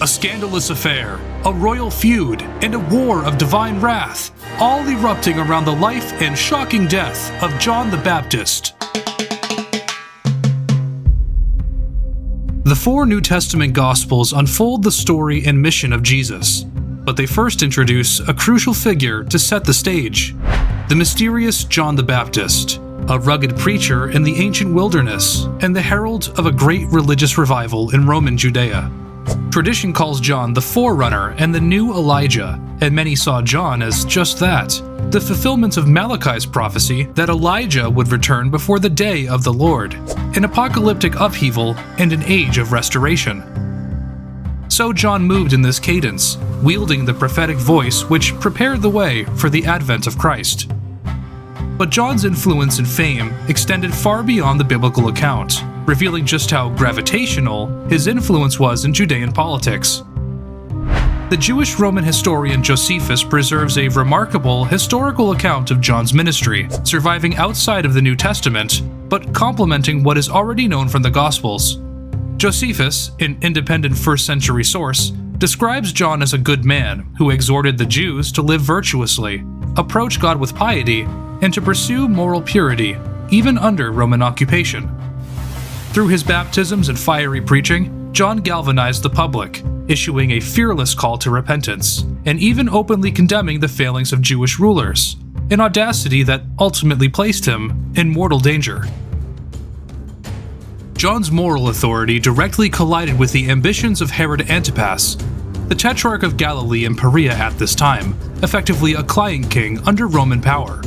A scandalous affair, a royal feud, and a war of divine wrath, all erupting around the life and shocking death of John the Baptist. The four New Testament Gospels unfold the story and mission of Jesus, but they first introduce a crucial figure to set the stage: the mysterious John the Baptist, a rugged preacher in the ancient wilderness and the herald of a great religious revival in Roman Judea. Tradition calls John the forerunner and the new Elijah, and many saw John as just that, the fulfillment of Malachi's prophecy that Elijah would return before the day of the Lord, an apocalyptic upheaval and an age of restoration. So John moved in this cadence, wielding the prophetic voice which prepared the way for the advent of Christ. But John's influence and fame extended far beyond the biblical account, revealing just how gravitational his influence was in Judean politics. The Jewish Roman historian Josephus preserves a remarkable historical account of John's ministry, surviving outside of the New Testament, but complementing what is already known from the Gospels. Josephus, an independent first-century source, describes John as a good man who exhorted the Jews to live virtuously, approach God with piety, and to pursue moral purity, even under Roman occupation. Through his baptisms and fiery preaching, John galvanized the public, issuing a fearless call to repentance, and even openly condemning the failings of Jewish rulers, an audacity that ultimately placed him in mortal danger. John's moral authority directly collided with the ambitions of Herod Antipas, the Tetrarch of Galilee and Perea at this time, effectively a client king under Roman power.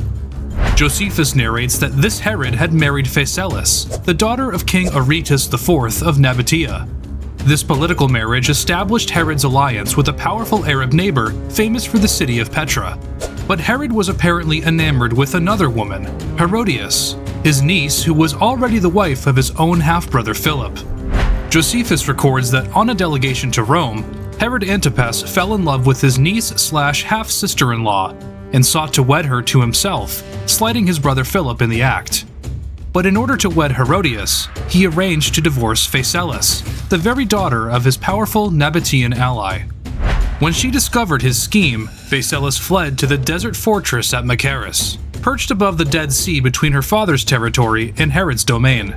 Josephus narrates that this Herod had married Phasaelis, the daughter of King Aretas IV of Nabatea. This political marriage established Herod's alliance with a powerful Arab neighbor famous for the city of Petra. But Herod was apparently enamored with another woman, Herodias, his niece, who was already the wife of his own half-brother Philip. Josephus records that on a delegation to Rome, Herod Antipas fell in love with his niece/half-sister-in-law and sought to wed her to himself, slighting his brother Philip in the act. But in order to wed Herodias, he arranged to divorce Phasaelis, the very daughter of his powerful Nabatean ally. When she discovered his scheme, Phasaelis fled to the desert fortress at Machaerus, perched above the Dead Sea between her father's territory and Herod's domain.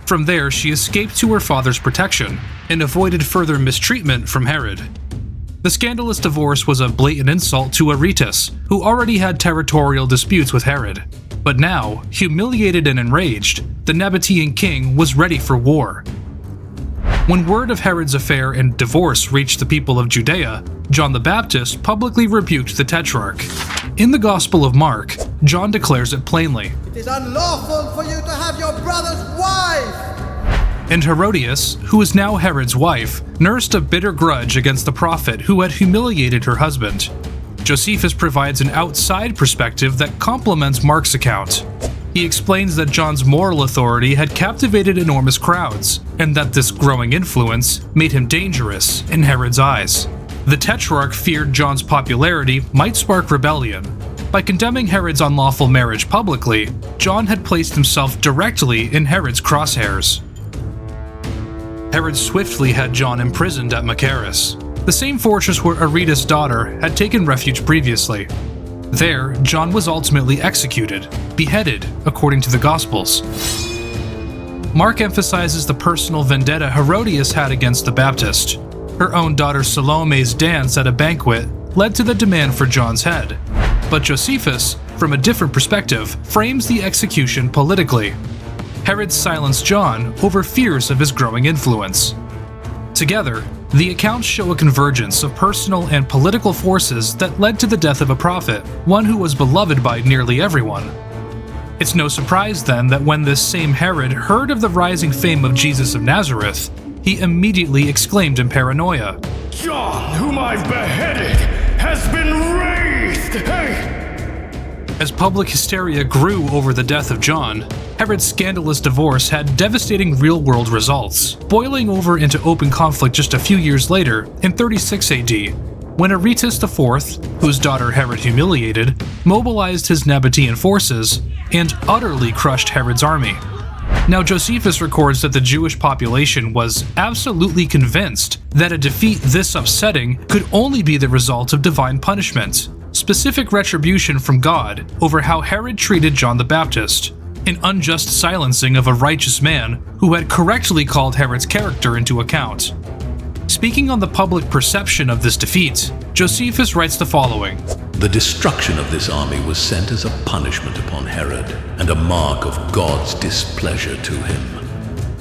From there, she escaped to her father's protection and avoided further mistreatment from Herod. The scandalous divorce was a blatant insult to Aretas, who already had territorial disputes with Herod. But now, humiliated and enraged, the Nabatean king was ready for war. When word of Herod's affair and divorce reached the people of Judea, John the Baptist publicly rebuked the Tetrarch. In the Gospel of Mark, John declares it plainly, "It is unlawful for you to have your brother's wife!" And Herodias, who is now Herod's wife, nursed a bitter grudge against the prophet who had humiliated her husband. Josephus provides an outside perspective that complements Mark's account. He explains that John's moral authority had captivated enormous crowds, and that this growing influence made him dangerous in Herod's eyes. The Tetrarch feared John's popularity might spark rebellion. By condemning Herod's unlawful marriage publicly, John had placed himself directly in Herod's crosshairs. Herod swiftly had John imprisoned at Machaerus, the same fortress where Aretas' daughter had taken refuge previously. There, John was ultimately executed, beheaded, according to the Gospels. Mark emphasizes the personal vendetta Herodias had against the Baptist. Her own daughter Salome's dance at a banquet led to the demand for John's head. But Josephus, from a different perspective, frames the execution politically. Herod silenced John over fears of his growing influence. Together, the accounts show a convergence of personal and political forces that led to the death of a prophet, one who was beloved by nearly everyone. It's no surprise then that when this same Herod heard of the rising fame of Jesus of Nazareth, he immediately exclaimed in paranoia, "John, whom I've beheaded, has been raised!" Hey! As public hysteria grew over the death of John, Herod's scandalous divorce had devastating real-world results, boiling over into open conflict just a few years later, in 36 AD, when Aretas IV, whose daughter Herod humiliated, mobilized his Nabatean forces and utterly crushed Herod's army. Now, Josephus records that the Jewish population was absolutely convinced that a defeat this upsetting could only be the result of divine punishment, specific retribution from God over how Herod treated John the Baptist, an unjust silencing of a righteous man who had correctly called Herod's character into account. Speaking on the public perception of this defeat, Josephus writes the following: The destruction of this army was sent as a punishment upon Herod, and a mark of God's displeasure to him.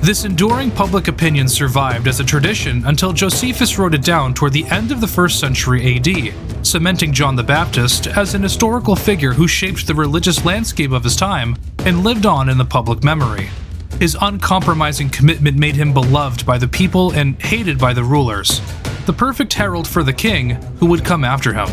This enduring public opinion survived as a tradition until Josephus wrote it down toward the end of the 1st century AD, cementing John the Baptist as an historical figure who shaped the religious landscape of his time and lived on in the public memory. His uncompromising commitment made him beloved by the people and hated by the rulers, the perfect herald for the king who would come after him.